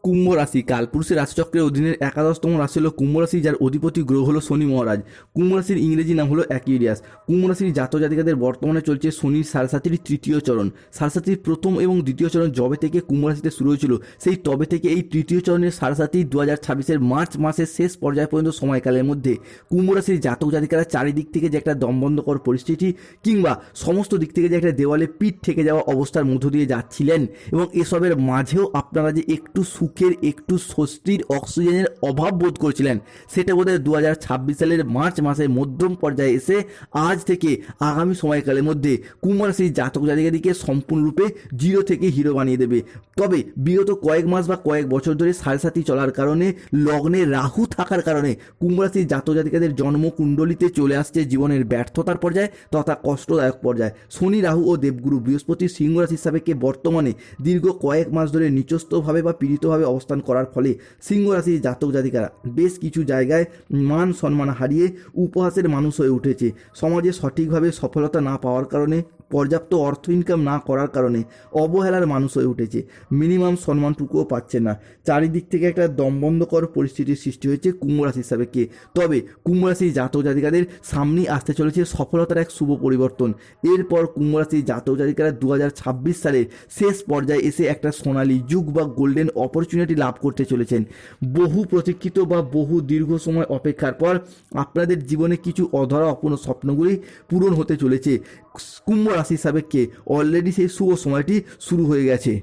কুম্ভ রাশি কালপুরুষের রাশিচক্রের অধীনের একাদশতম রাশি হলো কুম্ভ রাশি, যার অধিপতি গ্রহ হলো শনি মহারাজ। কুম্ভ রাশির ইংরেজি নাম হলো অ্যাকুয়ারিয়াস। কুম্ভ রাশির জাতক জাতিকাদের বর্তমানে চলছে শনির সাড়ে তৃতীয় চরণ। সাড়ে প্রথম এবং দ্বিতীয় চরণ যবে থেকে কুম্ভ রাশিতে শুরু হয়েছিল, সেই তবে থেকে এই তৃতীয় চরণের সাড়ে 2026 মার্চ মাসের শেষ পর্যায় পর্যন্ত সময়কালের মধ্যে কুম্ভ রাশির জাতক জাতিকারা চারিদিক থেকে যে একটা দমবন্ধকর পরিস্থিতি কিংবা সমস্ত দিক থেকে যে একটা দেওয়ালে পিঠ ঠেকে যাওয়া অবস্থার মধ্য দিয়ে যাচ্ছিলেন, এবং এসবের মাঝেও আপনারা যে একটু সুখের, একটু স্বস্তির, অক্সিজেনের অভাব বোধ করছিলেন, সেটা বোধহয় 2026 সালের মার্চ মাসের মধ্যম পর্যায়ে এসে আজ থেকে আগামী সময়কালের মধ্যে কুম্ভ রাশির জাতক জাতিকাদিকে সম্পূর্ণরূপে জিরো থেকে হিরো বানিয়ে দেবে। তবে বিগত কয়েক মাস বা কয়েক বছর ধরে সাড়ে চলার কারণে, লগ্নে রাহু থাকার কারণে কুম্ভ রাশির জাতক জাতিকাদের জন্মকুণ্ডলিতে চলে আসছে জীবনের ব্যর্থতার পর্যায়ে তথা কষ্টদায়ক পর্যায়ে। শনি, রাহু ও দেবগুরু বৃহস্পতি সিংহ রাশির সাপেক্ষে বর্তমানে দীর্ঘ কয়েক মাস ধরে নিচস্থভাবে বা পীড়িতভাবে অবস্থান করার ফলে সিংহ রাশির জাতক জাতিকারা বেশ কিছু জায়গায় মান সম্মান হারিয়ে উপহাসের মানুষ হয়ে উঠেছে। সমাজে সঠিকভাবে সফলতা না পাওয়ার কারণে, পর্যাপ্ত অর্থ ইনকাম না করার কারণে অবহেলার মানুষ হয়ে উঠেছে। মিনিমাম সম্মানটুকুও পাচ্ছে না। চারিদিক থেকে একটা দমবন্ধকর পরিস্থিতির সৃষ্টি হয়েছে কুম্ভ রাশির সাপেক্ষে। তবে কুম্ভ রাশির জাতক জাতিকাদের সামনেই আসতে চলেছে সফলতার এক শুভ পরিবর্তন। এরপর কুম্ভ রাশির জাতক জাতিকারা 2026 সালের শেষ পর্যায়ে এসে একটা সোনালী যুগ বা গোল্ডেন অপরচুনিটি লাভ করতে চলেছেন। বহু প্রতীক্ষিত বা বহু দীর্ঘ সময় অপেক্ষার পর আপনাদের জীবনে কিছু অধরা অপূর্ণ স্বপ্নগুলি পূরণ হতে চলেছে। কুম্ভ রাশির সাপেক্ষে অলরেডি সেই শুভ সময়টি শুরু হয়ে গেছে।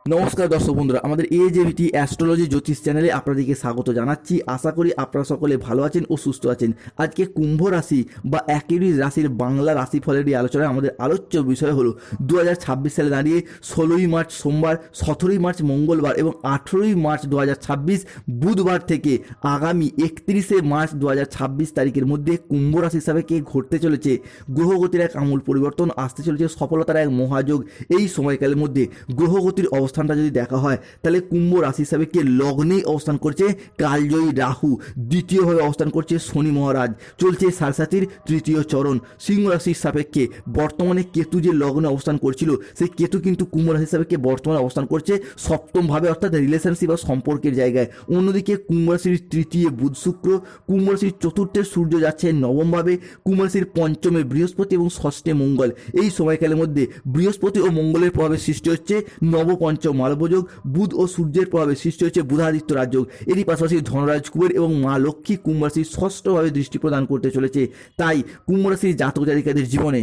নমস্কার দর্শক বন্ধুরা, আমাদের AJVT অ্যাস্ট্রোলজি জ্যোতিষ চ্যানেলে আপনাদেরকে স্বাগত জানাচ্ছি। আশা করি আপনারা সকলে ভালো আছেন ও সুস্থ আছেন। আজকে কুম্ভ রাশি বা অ্যাকুয়ারিয়াস রাশির বাংলা রাশিফলের আলোচনায় আমাদের আলোচ্য বিষয় হলো 2026 সালে দাঁড়িয়ে 16ই মার্চ সোমবার, 17ই মার্চ মঙ্গলবার এবং 18ই মার্চ 2026 বুধবার থেকে আগামী 31শে মার্চ 2026 তারিখের মধ্যে কুম্ভ রাশি হিসাবে কে ঘটতে চলেছে গ্রহগতির এক আমূল পরিবর্তন, আসতে চলেছে সফলতার এক মহাযোগ। এই সময়কালের মধ্যে গ্রহগতির অবস্থানটা যদি দেখা হয়, তাহলে কুম্ভ রাশি হিসাবে কে লগ্নেই অবস্থান করছে কালজয়ী রাহু, দ্বিতীয়ভাবে অবস্থান করছে শনি মহারাজ, চলছে সাড়ে তৃতীয় চরণ। সিংহ রাশির সাপেক্ষে বর্তমানে কেতু যে লগ্নে অবস্থান করছিল, সেই কেতু কিন্তু কুম্ভ রাশির সাপেক্ষে বর্তমানে অবস্থান করছে সপ্তমভাবে, অর্থাৎ রিলেশনশিপ বা সম্পর্কের জায়গায়। অন্যদিকে কুম্ভ রাশির তৃতীয় বুধ শুক্র, কুম্ভ রাশির চতুর্থে সূর্য যাচ্ছে নবমভাবে, কুম্ভ রাশির পঞ্চমে বৃহস্পতি এবং ষষ্ঠে মঙ্গল। এই সময়কালের মধ্যে বৃহস্পতি ও মঙ্গলের প্রভাবে সৃষ্টি হচ্ছে নবপঞ্চম মালবযোগ, বুধ ও সূর্যের প্রভাবে সৃষ্টি হচ্ছে বুধাদিত্য রাজযোগ। এরই পাশাপাশি ধনরাজ কুবের এবং মা লক্ষ্মী কুম্ভ রাশির ষষ্ঠভাবে দৃষ্টি প্রদান করতে চলেছে। তাই কুম্ভ রাশির জাতক জাতিকাদের জীবনে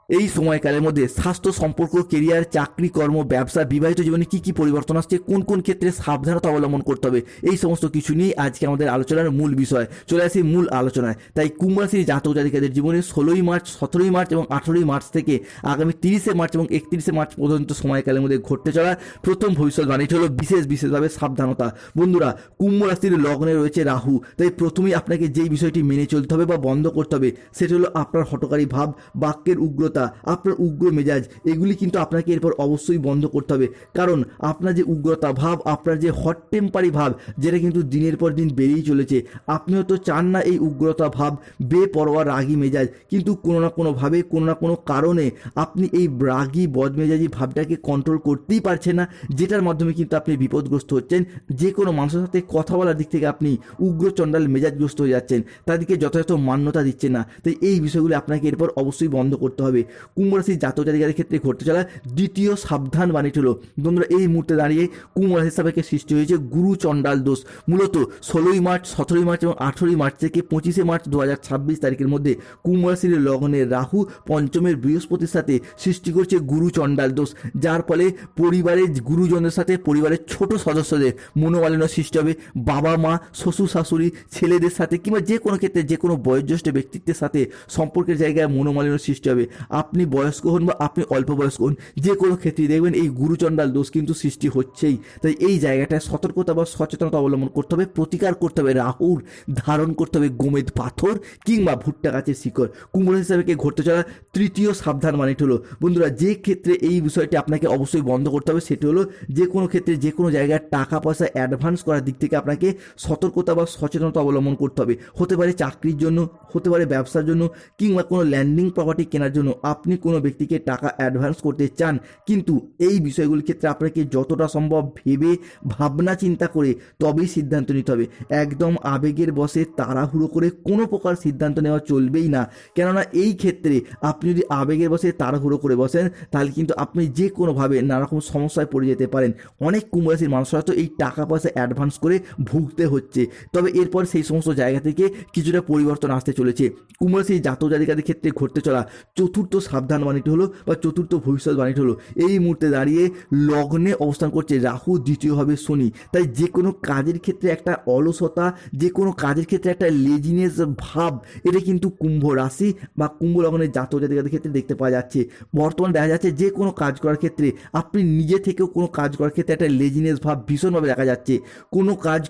এই সময়কালের মধ্যে স্বাস্থ্য, সম্পর্ক, কেরিয়ার, চাকরি, কর্ম, ব্যবসা, বিবাহিত জীবনে কী কী পরিবর্তন আসছে, কোন কোন ক্ষেত্রে সাবধানতা অবলম্বন করতে হবে, এই সমস্ত কিছু নিয়েই আজকে আমাদের আলোচনার মূল বিষয়। চলে আসি মূল আলোচনায়। তাই কুম্ভ রাশির জাতক জাতিকাদের জীবনে 16ই মার্চ, 17ই মার্চ এবং 18ই মার্চ থেকে আগামী 30শে মার্চ এবং 31শে মার্চ পর্যন্ত সময়কালের মধ্যে ঘটতে চলা প্রথম ভবিষ্যৎবাণীটি হলো বিশেষভাবে সাবধানতা। বন্ধুরা, কুম্ভ রাশির লগ্নে রয়েছে রাহু, তাই প্রথমেই আপনাকে যেই বিষয়টি মেনে চলতে হবে বা বন্ধ করতে হবে, সেটা হলো আপনার হঠকারী ভাব, বাক্যের উগ্রতা, আপনার উগ্র মেজাজ, এগুলি কিন্তু আপনাকে এরপর অবশ্যই বন্ধ করতে হবে। কারণ আপনার যে উগ্রতা ভাব, আপনার যে হট টেম্পারি ভাব, যেটা কিন্তু দিনের পর দিন বেড়েই চলেছে, আপনি হয়তো চান না এই উগ্রতা ভাব, বেপরোয়া রাগী মেজাজ, কিন্তু কোনো না কোনোভাবে, কোনো না কোনো কারণে আপনি এই রাগী বদমেজাজি ভাবটাকে কন্ট্রোল করতেই পারছেন না, যেটার মাধ্যমে কিন্তু আপনি বিপদগ্রস্ত হচ্ছেন। যে কোনো মানুষের সাথে কথা বলার দিক থেকে আপনি উগ্র চণ্ডাল মেজাজগ্রস্ত হয়ে যাচ্ছেন, তাদেরকে যথাযথ মান্যতা দিচ্ছেন না। তাই এই বিষয়গুলি আপনাকে এরপর অবশ্যই বন্ধ করতে হবে। কুম্ভ রাশির জাতক জাতিকাদের ক্ষেত্রে ঘটতে চলা দ্বিতীয় সাবধান বাণীটি হলো, বন্ধুরা, এই মুহূর্তে দাঁড়িয়ে কুম্ভ রাশির সাপেক্ষে সৃষ্টি হয়েছে গুরু চণ্ডাল দোষ। মূলত 16ই মার্চ, 17ই মার্চ এবং 18ই মার্চ থেকে 25শে মার্চ 2026 তারিখের মধ্যে কুম্ভ রাশির লগ্নে রাহু পঞ্চমের বৃহস্পতির সাথে সৃষ্টি করছে গুরু চণ্ডাল দোষ, যার ফলে পরিবারের গুরুজনদের সাথে পরিবারের ছোট সদস্যদের মনোমালিন্য সৃষ্টি হবে। বাবা মা, শ্বশুর শাশুড়ি, ছেলেদের সাথে কিংবা যে কোনো ক্ষেত্রে যে কোনো বয়োজ্যেষ্ঠ ব্যক্তিত্বের সাথে সম্পর্কের জায়গায় মনোমালিন্য সৃষ্টি হবে। আপনি বয়স্ক হন বা আপনি অল্প বয়স্ক হন, যে কোনো ক্ষেত্রেই দেখবেন এই গুরুচণ্ডাল দোষ কিন্তু সৃষ্টি হচ্ছেই। তাই এই জায়গাটায় সতর্কতা বা সচেতনতা অবলম্বন করতে হবে, প্রতিকার করতে হবে। রাহুর ধারণ করতে হবে গোমেদ পাথর কিংবা ভুট্টা গাছের শিকড়। কুম্ভ রাশি হিসাবে ঘটতে চলা তৃতীয় সাবধান মানেটি হলো, বন্ধুরা, যে ক্ষেত্রে এই বিষয়টি আপনাকে অবশ্যই বন্ধ করতে হবে, সেটি হলো যে কোনো ক্ষেত্রে যে কোনো জায়গায় টাকা পয়সা অ্যাডভান্স করার দিক থেকে আপনাকে সতর্কতা বা সচেতনতা অবলম্বন করতে হবে। হতে পারে চাকরির জন্য, হতে পারে ব্যবসার জন্য কিংবা কোনো ল্যান্ডিং প্রপার্টি কেনার জন্য আপনি কোনো ব্যক্তিকে টাকা অ্যাডভান্স করতে চান, কিন্তু এই বিষয়গুলির ক্ষেত্রে আপনাকে যতটা সম্ভব ভেবে ভাবনা চিন্তা করে তবেই সিদ্ধান্ত নিতে হবে। একদম আবেগের বশে তাড়াহুড়ো করে কোনো প্রকার সিদ্ধান্ত নেওয়া চলবেই না, কেননা এই ক্ষেত্রে আপনি যদি আবেগের বশে তাড়াহুড়ো করে বসেন তাহলে কিন্তু আপনি যে কোনোভাবে নানারকম সমস্যায় পড়ে যেতে পারেন। অনেক কুম্ভ রাশির মানুষরা তো এই টাকা পয়সা অ্যাডভান্স করে ভুগতে হচ্ছে, তবে এরপর সেই সমস্ত জায়গা থেকে কিছুটা পরিবর্তন আসতে চলেছে। কুম্ভ রাশির জাতক জাতিকাদের ক্ষেত্রে ঘটতে চলা চতুর্থ সাবধান বাণীটি হলো বা চতুর্থ ভবিষ্যৎবাণীটি হলো, এই মুহূর্তে দাঁড়িয়ে লগ্নে অবস্থান করছে রাহু, দ্বিতীয়ভাবে শনি। তাই যে কোনো কাজের ক্ষেত্রে একটা অলসতা, যে কোনো কাজের ক্ষেত্রে একটা লেজিনেস ভাব, এটা কিন্তু কুম্ভ রাশি বা কুম্ভ লগ্নের জাতক জাতিকাদের ক্ষেত্রে দেখতে পাওয়া যাচ্ছে। বর্তমানে দেখা যাচ্ছে যে কোনো কাজ করার ক্ষেত্রে আপনি নিজে থেকেও কোনো কাজ করার ক্ষেত্রে একটা লেজিনেস ভাব ভীষণভাবে দেখা যাচ্ছে। কোনো কাজ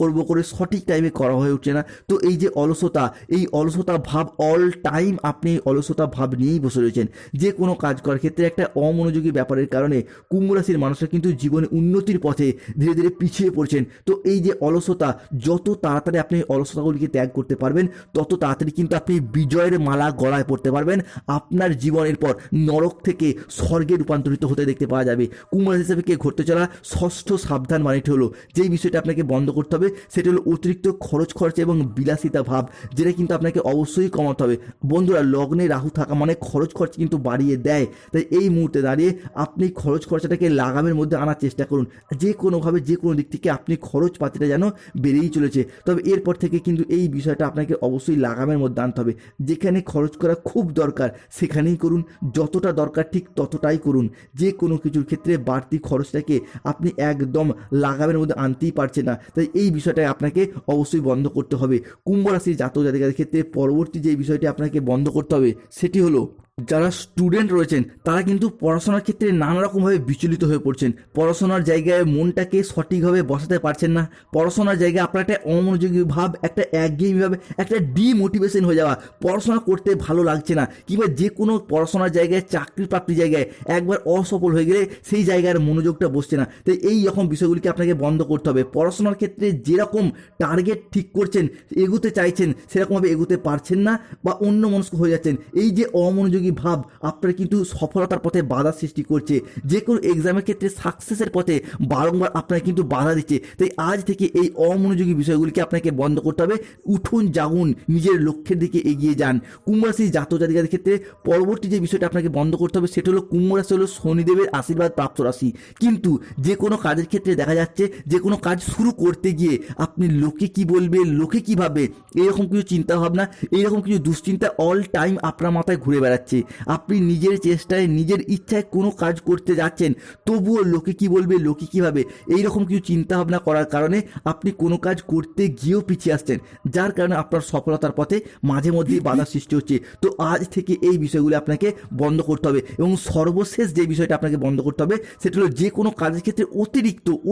করব করে সঠিক টাইমে করা হয়ে উঠছে না। তো এই যে অলসতা, এই অলসতা ভাব অল টাইম আপনি এই অলসতা ভাব নিয়েই বসে রয়েছেন। যে কোনো কাজ করার ক্ষেত্রে একটা অমনোযোগী ব্যাপারের কারণে কুম্ভ রাশির মানুষরা কিন্তু জীবনে উন্নতির পথে ধীরে ধীরে পিছিয়ে পড়ছেন। তো এই যে অলসতা, যত তাড়াতাড়ি আপনি এই অলসতাগুলিকে ত্যাগ করতে পারবেন তত তাড়াতাড়ি কিন্তু আপনি বিজয়ের মালা গলায় পড়তে পারবেন। আপনার জীবনের পর নরক থেকে স্বর্গে রূপান্তরিত হতে দেখতে পাওয়া যাবে। কুম্ভ রাশি হিসেবে কে ঘটতে চলা ষষ্ঠ সাবধান বাণীটি হলো, যেই বিষয়টা আপনাকে বন্ধ করতে হবে সেটা হলো অতিরিক্ত খরচ এবং বিলাসিতা ভাব, যেটা কিন্তু আপনাকে অবশ্যই কমাতে হবে। বন্ধুরা, লগ্নে রাহু থাকা মানে খরচ কিন্তু বাড়িয়ে দেয়। তাই এই মুহূর্তে দাঁড়িয়ে আপনি খরচাটাকে লাগামের মধ্যে আনার চেষ্টা করুন। যে কোনোভাবে যে কোনো দিক থেকে আপনি খরচপাতিটা যেন বেড়েই চলেছে, তবে এরপর থেকে কিন্তু এই বিষয়টা আপনাকে অবশ্যই লাগামের মধ্যে আনতে হবে। যেখানে খরচ করা খুব দরকার সেখানেই করুন, যতটা দরকার ঠিক ততটাই করুন। যে কোনো কিছুর ক্ষেত্রে বাড়তি খরচটাকে আপনি একদম লাগামের মধ্যে আনতেই পারছেন না, তাই এই বিষয়টা আপনাকে অবশ্যই বন্ধ করতে হবে। কুম্ভ রাশির জাতক জাতিকাদের ক্ষেত্রে পরবর্তী যে বিষয়টি আপনাকে বন্ধ করতে হবে সেটি হলো, যারা স্টুডেন্ট রয়েছেন তারা কিন্তু পড়াশোনার ক্ষেত্রে নানা রকমভাবে বিচলিত হয়ে পড়ছেন। পড়াশোনার জায়গায় মনটাকে সঠিকভাবে বসাতে পারছেন না। পড়াশোনার জায়গায় আপনার একটা অমনোযোগী ভাব, একটা একঘেয়েমি ভাবে, একটা ডিমোটিভেশন হয়ে যাওয়া, পড়াশোনা করতে ভালো লাগছে না, কিংবা যে কোনো পড়াশোনার জায়গায় চাকরি প্রাপ্তির জায়গায় একবার অসফল হয়ে গেলে সেই জায়গার মনোযোগটা বসছে না। তাই এই রকম বিষয়গুলিকে আপনাকে বন্ধ করতে হবে। পড়াশোনার ক্ষেত্রে যেরকম টার্গেট ঠিক করছেন, এগোতে চাইছেন, সেরকমভাবে এগোতে পারছেন না বা অন্য মনস্ক হয়ে যাচ্ছেন। এই যে অমনোযোগী ভাব আপনার কিন্তু সফলতার পথে বাধা সৃষ্টি করছে। যে কোনো এক্সামের ক্ষেত্রে সাকসেসের পথে বারংবার আপনার কিন্তু বাধা দিচ্ছে। তাই আজ থেকে এই অমনোযোগী বিষয়গুলিকে আপনাকে বন্ধ করতে হবে। উঠুন, জাগুন, নিজের লক্ষ্যের দিকে এগিয়ে যান। কুম্ভ রাশির জাতক জাতিকাদের ক্ষেত্রে পরবর্তী যে বিষয়টা আপনাকে বন্ধ করতে হবে সেটা হলো, কুম্ভ রাশি হলো শনিদেবের আশীর্বাদ প্রাপ্ত রাশি, কিন্তু যে কোনো কাজের ক্ষেত্রে দেখা যাচ্ছে যে কোনো কাজ শুরু করতে গিয়ে আপনি লোকে কি বলবে, লোকে কি ভাববে, এইরকম কিছু চিন্তা ভাবনা, এইরকম কিছু দুশ্চিন্তা অল টাইম আপনার মাথায় ঘুরে বেড়াচ্ছে। আপনি নিজের চেষ্টায় নিজের ইচ্ছায় কোনো কাজ করতে যাচ্ছেন, তবুও লোকে কি বলবে, লোকে কিভাবে, এইরকম কিছু চিন্তা ভাবনা করার কারণে আপনি কোনো কাজ করতে গিয়েও পিছিয়ে আসছেন, যার কারণে আপনার সফলতার পথে মাঝে মধ্যেই বাধা সৃষ্টি হচ্ছে। তো আজ থেকে এই বিষয়গুলো আপনাকে বন্ধ করতে হবে। এবং সর্বশেষ যে বিষয়টা আপনাকে বন্ধ করতে হবে সেটা হলো, যে কোনো কাজের ক্ষেত্রে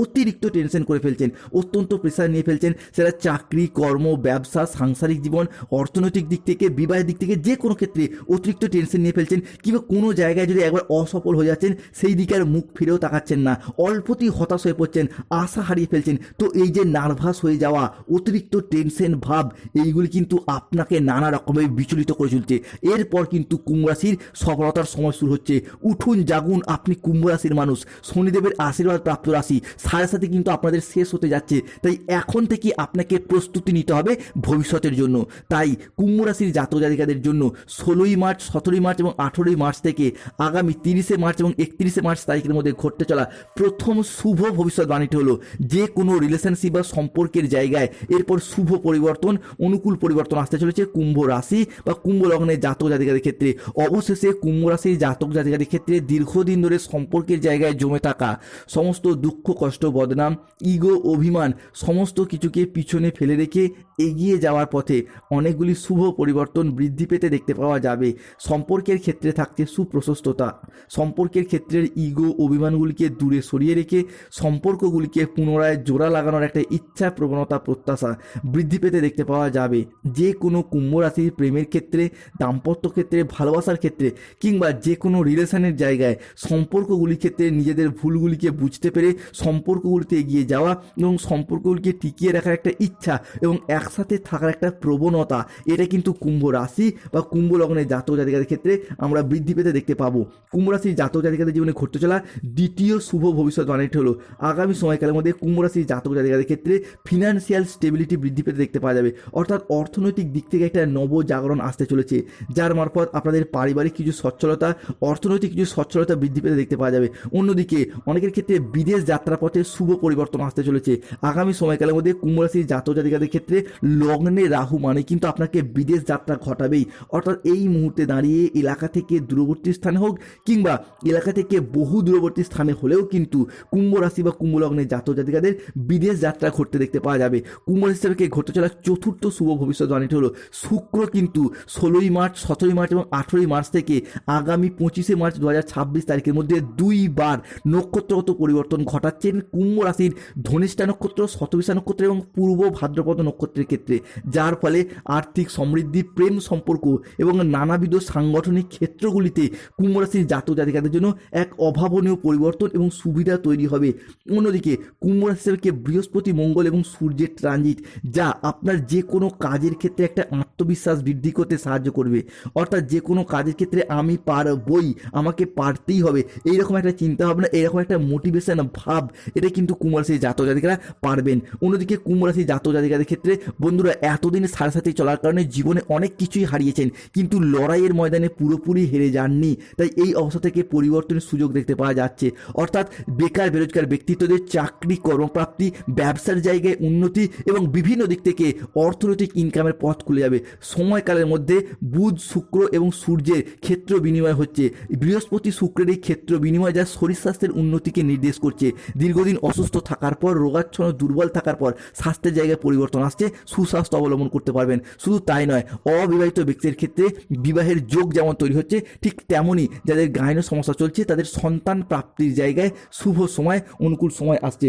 অতিরিক্ত টেনশন করে ফেলছেন, অত্যন্ত প্রেশার নিয়ে ফেলছেন, সেটা চাকরি, কর্ম, ব্যবসা, সাংসারিক জীবন, অর্থনৈতিক দিক থেকে, বিবাহের দিক থেকে, যে কোনো ক্ষেত্রে অতিরিক্ত টেনশন নিয়ে ফেলছেন, কিংবা কোনো জায়গায় যদি একবার অসফল হয়ে যাচ্ছেন সেই দিকে আর মুখ ফিরেও তাকাচ্ছেন না, অল্পতেই হতাশ হয়ে পড়ছেন, আশা হারিয়ে ফেলছেন। তো এই যে নার্ভাস হয়ে যাওয়া, অতিরিক্ত টেনশন ভাব, এইগুলি কিন্তু আপনাকে নানা রকমভাবে বিচলিত করে চলছে। এরপর কিন্তু কুম্ভ রাশির সফলতার সময় শুরু হচ্ছে। উঠুন, জাগুন, আপনি কুম্ভ রাশির মানুষ, শনিদেবের আশীর্বাদ প্রাপ্ত রাশি, সাথে কিন্তু আপনাদের শেষ হতে যাচ্ছে। তাই এখন থেকে আপনাকে প্রস্তুতি নিতে হবে ভবিষ্যতের জন্য। তাই কুম্ভ রাশির জাতক জাতিকাদের জন্য 16ই মার্চ, 17ই মার্চ এবং 18ই মার্চ থেকে আগামী 30শে মার্চ এবং 31শে মার্চ তারিখের মধ্যে ঘটতে চলা প্রথম শুভ ভবিষ্যৎবাণীটি হলো, যে কোনো রিলেশনশিপ বা সম্পর্কের জায়গায় এরপর শুভ পরিবর্তন, অনুকূল পরিবর্তন আসতে চলেছে কুম্ভ রাশি বা কুম্ভ লগ্নের জাতক জাতিকাদের ক্ষেত্রে। অবশেষে কুম্ভ রাশির জাতক জাতিকাদের ক্ষেত্রে দীর্ঘদিন ধরে সম্পর্কের জায়গায় জমে থাকা সমস্ত দুঃখ, কষ্ট, বদনাম, ইগো, অভিমান, সমস্ত কিছুকে পিছনে ফেলে রেখে এগিয়ে যাওয়ার পথে অনেকগুলি শুভ পরিবর্তন বৃদ্ধি পেতে দেখতে পাওয়া যাবে। সম্পর্কের ক্ষেত্রে থাকছে সুপ্রশস্ততা, সম্পর্কের ক্ষেত্রের ইগো, অভিমানগুলিকে দূরে সরিয়ে রেখে সম্পর্কগুলিকে পুনরায় জোড়া লাগানোর একটা ইচ্ছা, প্রবণতা, প্রত্যাশা বৃদ্ধি পেতে দেখতে পাওয়া যাবে। যে কোনো কুম্ভ রাশির প্রেমের ক্ষেত্রে, দাম্পত্য ক্ষেত্রে, ভালোবাসার ক্ষেত্রে, কিংবা যে কোনো রিলেশনের জায়গায় সম্পর্কগুলির ক্ষেত্রে নিজেদের ভুলগুলিকে বুঝতে পেরে সম্পর্কগুলিতে এগিয়ে যাওয়া এবং সম্পর্কগুলিকে টিকিয়ে রাখার একটা ইচ্ছা এবং একসাথে থাকার একটা প্রবণতা, এটা কিন্তু কুম্ভ রাশি বা কুম্ভ লগ্নের জাতক জাতিকাদের ক্ষেত্রে ক্ষেত্রে আমরা বৃদ্ধি পেতে দেখতে পাবো। কুম্ভ রাশির জাতক জাতিকাদের জীবনে ঘটতে চলা দ্বিতীয় শুভ ভবিষ্যৎবাণীটি হলো আগামী সময়কালের মধ্যে কুম্ভ রাশির জাতক জাতিকাদের ক্ষেত্রে ফিনান্সিয়াল স্টেবিলিটি বৃদ্ধি পেতে দেখতে পাওয়া যাবে। অর্থাৎ অর্থনৈতিক দিক থেকে একটা নবজাগরণ আসতে চলেছে, যার মারফত আপনাদের পারিবারিক কিছু সচ্ছলতা, অর্থনৈতিক কিছু সচ্ছলতা বৃদ্ধি পেতে দেখতে পাওয়া যাবে। অন্যদিকে অনেকের ক্ষেত্রে বিদেশ যাত্রাপথে শুভ পরিবর্তন আসতে চলেছে আগামী সময়কালের মধ্যে। কুম্ভ রাশির জাতক জাতিকাদের ক্ষেত্রে লগ্নে রাহু মানে কিন্তু আপনাকে বিদেশ যাত্রা ঘটাবেই। অর্থাৎ এই মুহূর্তে দাঁড়িয়ে এলাকা থেকে দূরবর্তী স্থানে হোক কিংবা এলাকা থেকে বহু দূরবর্তী স্থানে হলেও কিন্তু কুম্ভ রাশি বা কুম্ভ লগ্নের জাতক জাতিকাদের বিদেশ যাত্রা ঘটতে দেখতে পাওয়া যাবে। কুম্ভ রাশি থেকে ঘটতে চলা চতুর্থ শুভ ভবিষ্যৎবাণীটি হলো শুক্র কিন্তু 16ই মার্চ, 17ই মার্চ এবং 18ই মার্চ থেকে আগামী 25শে মার্চ 2026 তারিখের মধ্যে দুইবার নক্ষত্রগত পরিবর্তন ঘটাচ্ছেন কুম্ভ রাশির ধনিষ্ঠা নক্ষত্র, শতবিশা নক্ষত্র এবং পূর্ব ভাদ্রপদ নক্ষত্রের ক্ষেত্রে, যার ফলে আর্থিক সমৃদ্ধি, প্রেম সম্পর্ক এবং নানাবিধ সাংগঠনিক ক্ষেত্রগুলিতে কুম্ভ রাশির জাতক জাতিকাদের জন্য এক অভাবনীয় পরিবর্তন এবং সুবিধা তৈরি হবে। অন্যদিকে কুম্ভ রাশি থেকে বৃহস্পতি, মঙ্গল এবং সূর্যের ট্রানজিট, যা আপনার যে কোনো কাজের ক্ষেত্রে একটা আত্মবিশ্বাস বৃদ্ধি করতে সাহায্য করবে। অর্থাৎ যে কোনো কাজের ক্ষেত্রে আমি পারবই, আমাকে পারতেই হবে, এইরকম একটা চিন্তা ভাবনা, এইরকম একটা মোটিভেশন ভাব, এটা কিন্তু কুম্ভ রাশির জাতক জাতিকারা পারবেন। অন্যদিকে কুম্ভ রাশির জাতক জাতিকাদের ক্ষেত্রে বন্ধুরা এতদিন সাড়ে সাথে চলার কারণে জীবনে অনেক কিছুই হারিয়েছেন, কিন্তু লড়াইয়ের ময়দানে পুরোপুরি হেরে যাননি। তাই এই অবস্থা থেকে পরিবর্তনের সুযোগ দেখতে পাওয়া যাচ্ছে। অর্থাৎ বেকার বেরোজগার ব্যক্তিত্বদের চাকরি, কর্মপ্রাপ্তি, ব্যবসার জায়গায় উন্নতি এবং বিভিন্ন দিক থেকে অর্থনৈতিক ইনকামের পথ খুলে যাবে। সময়কালের মধ্যে বুধ, শুক্র এবং সূর্যের ক্ষেত্র বিনিময় হচ্ছে। বৃহস্পতি শুক্রের এই ক্ষেত্র বিনিময় যা শরীর স্বাস্থ্যের উন্নতিকে নির্দেশ করছে। দীর্ঘদিন অসুস্থ থাকার পর, রোগাচ্ছন্ন, দুর্বল থাকার পর স্বাস্থ্যের জায়গায় পরিবর্তন আসছে, সুস্বাস্থ্য অবলম্বন করতে পারবেন। শুধু তাই নয়, অবিবাহিত ব্যক্তির ক্ষেত্রে বিবাহের যোগ যেমন তৈরি হচ্ছে, ঠিক তেমনই যাদের গাইনো সমস্যা চলছে তাদের সন্তান প্রাপ্তির জায়গায় শুভ সময়, অনুকূল সময় আসছে।